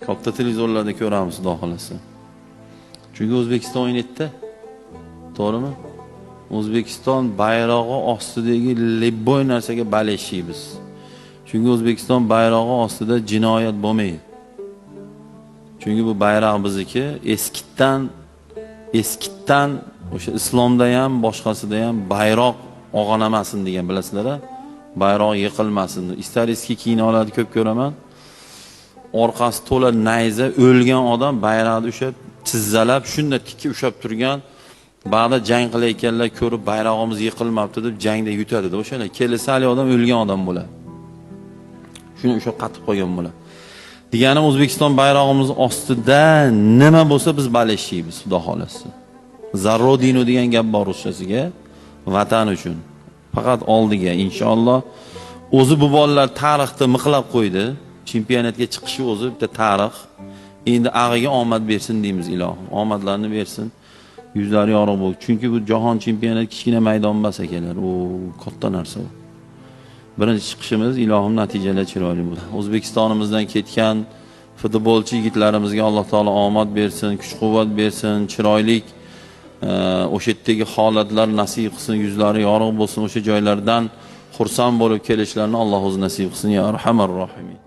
Katta televizorlarda ko'ramiz, xudo xolasa. Chunki O'zbekiston o'ynaydi-da. To'g'rimi? O'zbekiston bayrog'i ostidagi lebboy narsaga baleshiymiz. Chunki O'zbekiston bayrog'i ostida jinoyat bo'lmaydi. Chunki bu bayroq bizniki eskitdan o'sha islomda ham, boshqasida ham bayroq og'anamasin degan, bilasizlar-a? Bayroq yiqilmasin. Istar eski kinolarda ko'p ko'raman. Orqasi to'la nayza, o'lgan odam bayroqni ushlab, tizzalab, shunda tikka ushlab turgan, ba'da jang qilayotganlar ko'rib bayrog'imiz yiqilmabdi deb jangda yutadi-da, o'shalar. Kelsa hali odam o'lgan odam bo'ladi. Shuni ushlab qatib qo'ygan bo'ladi. Deganim O'zbekiston bayrog'imiz ostida nima bo'lsa biz baleshiymiz, xudo xolasa. Zarrodino degan gap bor ruschasiga, vatan uchun. Faqat oldiga inshaalloh. O'zi bu bolalar tarixda miqlab qo'ydi. Chempionatga chiqishi o'zi bitta tarix. Endi ag'iga omad bersin deymiz, ilohim. Omadlarni bersin. Yuzlari yorug' bo'lsin. Chunki bu jahon chempionati kichkina maydon emas ekanlar. U katta narsa bu. Birinchi chiqishimiz, ilohim, natijalar chiroyli bo'lsin. O'zbekistonimizdan ketgan futbolchi yigitlarimizga Alloh taolo omad bersin, kuch-quvvat bersin, chiroyli o'sha yerdagi holatlar nasib qilsin, yuzlari yorug' bo'lsin, o'sha joylardan xursand bo'lib kelishlarini Alloh o'zi nasib qilsin, ya arhamar rohimin.